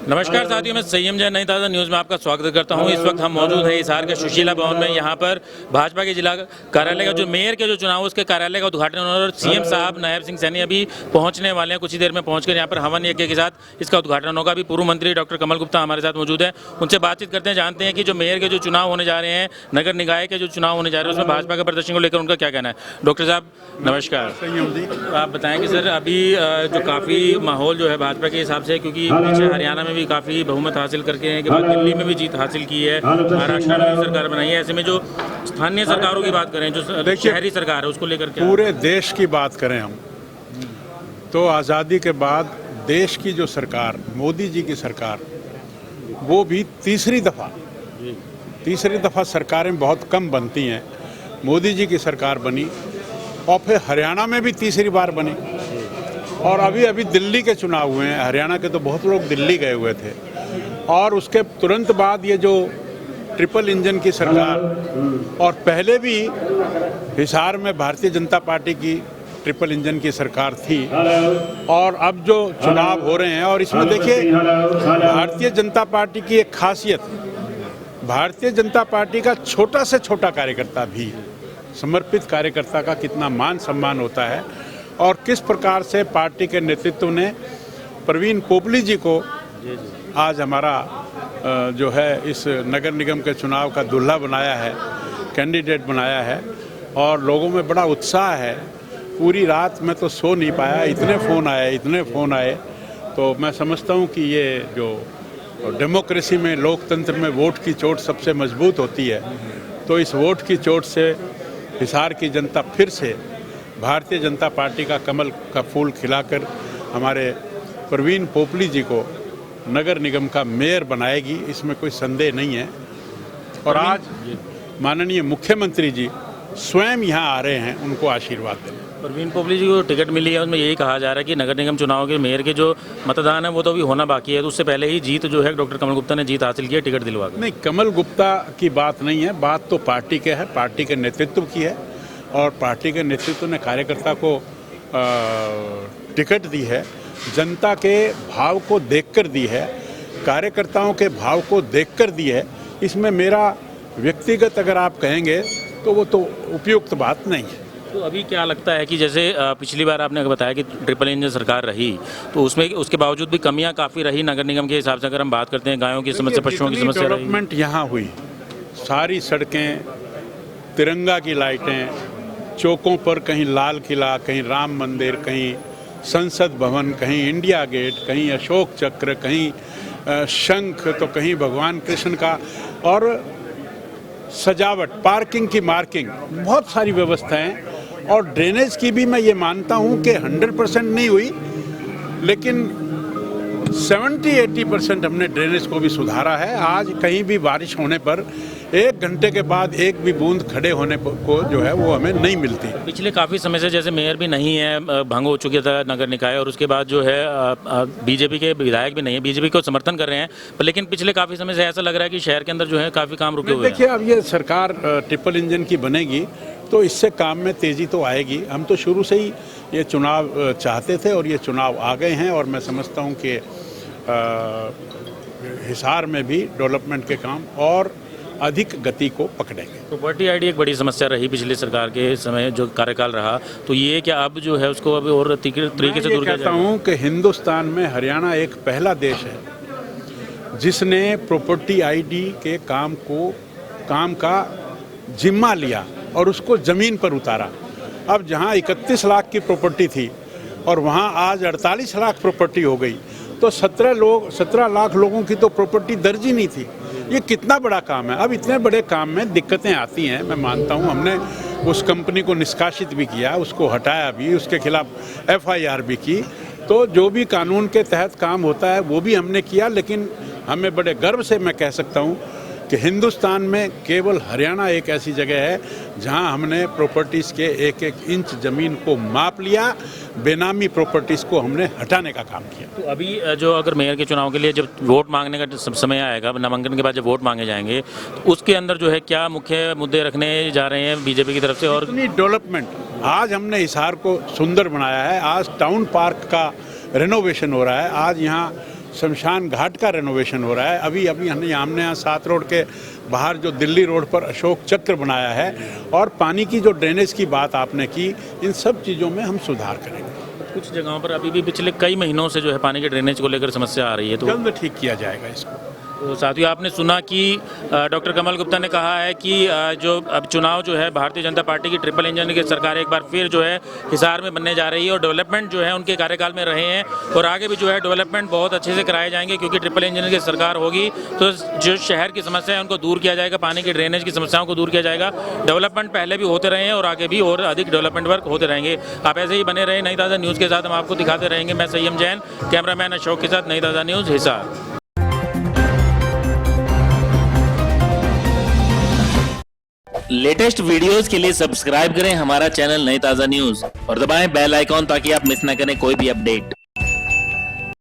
नमस्कार साथियों, मैं संयम जैन नई ताज़ा न्यूज़ में आपका स्वागत करता हूं। इस वक्त हम मौजूद हैं हिसार के सुशीला भवन में। यहां पर भाजपा के जिला कार्यालय का जो मेयर के जो चुनाव उसके कार्यालय का उद्घाटन होना और सीएम साहब नायब सिंह सैनी अभी पहुंचने वाले हैं। कुछ ही देर में पहुंचकर यहां पर हवन यज्ञ के साथ इसका उद्घाटन होगा। अभी पूर्व मंत्री डॉक्टर कमल गुप्ता हमारे साथ मौजूद है, उनसे बातचीत करते हैं, जानते हैं कि जो मेयर के जो चुनाव होने जा रहे हैं, नगर निकाय के जो चुनाव होने जा रहे हैं, उसमें भाजपा के प्रदर्शन को लेकर उनका क्या कहना है। डॉक्टर साहब नमस्कार। आप बताएं कि सर अभी जो काफ़ी माहौल जो है भाजपा के हिसाब से, क्योंकि पीछे हरियाणा में भी काफ़ी बहुमत हासिल करके के बाद दिल्ली में भी जीत हासिल की है, महाराष्ट्र में भी सरकार बनाई है, ऐसे में जो स्थानीय सरकारों की बात करें, जो शहरी सरकार है, उसको लेकर क्या पूरे देश की बात करें हम तो आज़ादी के बाद देश की जो सरकार, मोदी जी की सरकार, वो भी तीसरी दफ़ा सरकारें बहुत कम बनती हैं। मोदी जी की सरकार बनी और फिर हरियाणा में भी तीसरी बार बनी और अभी दिल्ली के चुनाव हुए हैं। हरियाणा के तो बहुत लोग दिल्ली गए हुए थे और उसके तुरंत बाद ये जो ट्रिपल इंजन की सरकार, और पहले भी हिसार में भारतीय जनता पार्टी की ट्रिपल इंजन की सरकार थी, और अब जो चुनाव हो रहे हैं, और इसमें देखिए भारतीय जनता पार्टी की एक खासियत, भारतीय जनता पार्टी का छोटा से छोटा कार्यकर्ता भी, समर्पित कार्यकर्ता का कितना मान सम्मान होता है और किस प्रकार से पार्टी के नेतृत्व ने प्रवीण पोपली जी को आज हमारा जो है इस नगर निगम के चुनाव का दूल्हा बनाया है, कैंडिडेट बनाया है, और लोगों में बड़ा उत्साह है। पूरी रात मैं तो सो नहीं पाया, इतने फ़ोन आए। तो मैं समझता हूँ कि ये जो डेमोक्रेसी में, लोकतंत्र में वोट की चोट सबसे मजबूत होती है, तो इस वोट की चोट से हिसार की जनता फिर से भारतीय जनता पार्टी का कमल का फूल खिलाकर हमारे प्रवीण पोपली जी को नगर निगम का मेयर बनाएगी, इसमें कोई संदेह नहीं है। और आज माननीय मुख्यमंत्री जी स्वयं यहाँ आ रहे हैं उनको आशीर्वाद देने। प्रवीण पोपली जी को टिकट मिली है, उसमें यही कहा जा रहा है कि नगर निगम चुनाव के मेयर के जो मतदान है वो तो अभी होना बाकी है, तो उससे पहले ही जीत जो है डॉक्टर कमल गुप्ता ने जीत हासिल की है, टिकट दिलवा कर। नहीं, कमल गुप्ता की बात नहीं है, बात तो पार्टी के है, पार्टी के नेतृत्व की है, और पार्टी के नेतृत्व ने कार्यकर्ता को टिकट दी है, जनता के भाव को देखकर दी है, कार्यकर्ताओं के भाव को देखकर दी है। इसमें मेरा व्यक्तिगत अगर आप कहेंगे तो वो तो उपयुक्त बात नहीं है। तो अभी क्या लगता है कि जैसे पिछली बार आपने बताया कि ट्रिपल इंजन सरकार रही, तो उसमें उसके बावजूद भी कमियां काफ़ी रही नगर निगम के हिसाब से। अगर हम बात करते हैं गायों की समस्या, पशुओं की समस्या, डेवलपमेंट यहाँ हुई, सारी सड़कें, तिरंगा की लाइटें, चौकों पर कहीं लाल किला, कहीं राम मंदिर, कहीं संसद भवन, कहीं इंडिया गेट, कहीं अशोक चक्र, कहीं शंख, तो कहीं भगवान कृष्ण का, और सजावट, पार्किंग की मार्किंग, बहुत सारी व्यवस्थाएं। और ड्रेनेज की भी मैं ये मानता हूँ कि 100% नहीं हुई, लेकिन 70-80% हमने ड्रेनेज को भी सुधारा है। आज कहीं भी बारिश होने पर 1 घंटे के बाद एक भी बूंद खड़े होने को जो है वो हमें नहीं मिलती। पिछले काफ़ी समय से जैसे मेयर भी नहीं है, भंग हो चुकी था नगर निकाय, और उसके बाद जो है बीजेपी के विधायक भी नहीं है, बीजेपी को समर्थन कर रहे हैं, पर लेकिन पिछले काफ़ी समय से ऐसा लग रहा है कि शहर के अंदर जो है काफ़ी काम रुके हुए हैं। देखिए, अब ये सरकार ट्रिपल इंजन की बनेगी तो इससे काम में तेज़ी तो आएगी। हम तो शुरू से ही ये चुनाव चाहते थे और ये चुनाव आ गए हैं, और मैं समझता हूँ कि हिसार में भी डेवलपमेंट के काम और अधिक गति को पकड़ेंगे। प्रॉपर्टी आईडी एक बड़ी समस्या रही पिछली सरकार के समय जो कार्यकाल रहा, तो ये क्या अब जो है उसको अभी और तरीके से दूर किया कहता हूँ कि हिंदुस्तान में हरियाणा एक पहला देश है जिसने प्रॉपर्टी आईडी के काम का जिम्मा लिया और उसको ज़मीन पर उतारा। अब जहाँ 31 लाख की प्रॉपर्टी थी और वहाँ आज 48 लाख प्रॉपर्टी हो गई, तो 17 लाख लोगों की तो प्रॉपर्टी दर्ज ही नहीं थी। ये कितना बड़ा काम है। अब इतने बड़े काम में दिक्कतें आती हैं, मैं मानता हूँ। हमने उस कंपनी को निष्कासित भी किया, उसको हटाया भी, उसके खिलाफ FIR भी की, तो जो भी कानून के तहत काम होता है वो भी हमने किया। लेकिन हमें बड़े गर्व से मैं कह सकता हूँ कि हिंदुस्तान में केवल हरियाणा एक ऐसी जगह है जहां हमने प्रॉपर्टीज़ के 1-1 इंच ज़मीन को माप लिया, बेनामी प्रॉपर्टीज़ को हमने हटाने का काम किया। तो अभी जो अगर मेयर के चुनाव के लिए जब वोट मांगने का समय आएगा, नामांकन के बाद जब वोट मांगे जाएंगे, तो उसके अंदर जो है क्या मुख्य मुद्दे रखने जा रहे हैं बीजेपी की तरफ से? और डेवलपमेंट, आज हमने हिसार को सुंदर बनाया है। आज टाउन पार्क का रेनोवेशन हो रहा है। आज यहाँ शमशान घाट का रेनोवेशन हो रहा है। अभी अभी हमने यहाँ 7 रोड के बाहर जो दिल्ली रोड पर अशोक चक्र बनाया है, और पानी की जो ड्रेनेज की बात आपने की, इन सब चीज़ों में हम सुधार करेंगे। कुछ जगहों पर अभी भी पिछले कई महीनों से जो है पानी के ड्रेनेज को लेकर समस्या आ रही है, तो जल्द ठीक किया जाएगा इसको। तो साथियों, आपने सुना कि डॉक्टर कमल गुप्ता ने कहा है कि जो अब चुनाव जो है भारतीय जनता पार्टी की ट्रिपल इंजन की सरकार एक बार फिर जो है हिसार में बनने जा रही है, और डेवलपमेंट जो है उनके कार्यकाल में रहे हैं, और आगे भी जो है डेवलपमेंट बहुत अच्छे से कराए जाएंगे, क्योंकि ट्रिपल इंजन की सरकार होगी तो जो शहर की समस्या है उनको दूर किया जाएगा, पानी की ड्रेनेज की समस्याओं को दूर किया जाएगा। डेवलपमेंट पहले भी होते रहे हैं और आगे भी और अधिक डेवलपमेंट वर्क होते रहेंगे। आप ऐसे ही बने रहे नई ताज़ा न्यूज़ के साथ, हम आपको दिखाते रहेंगे। मैं संयम जैन, कैमरामैन अशोक के साथ, नई ताज़ा न्यूज़ हिसार। लेटेस्ट वीडियोस के लिए सब्सक्राइब करें हमारा चैनल नई ताज़ा न्यूज़ और दबाएं बेल आइकॉन ताकि आप मिस ना करें कोई भी अपडेट।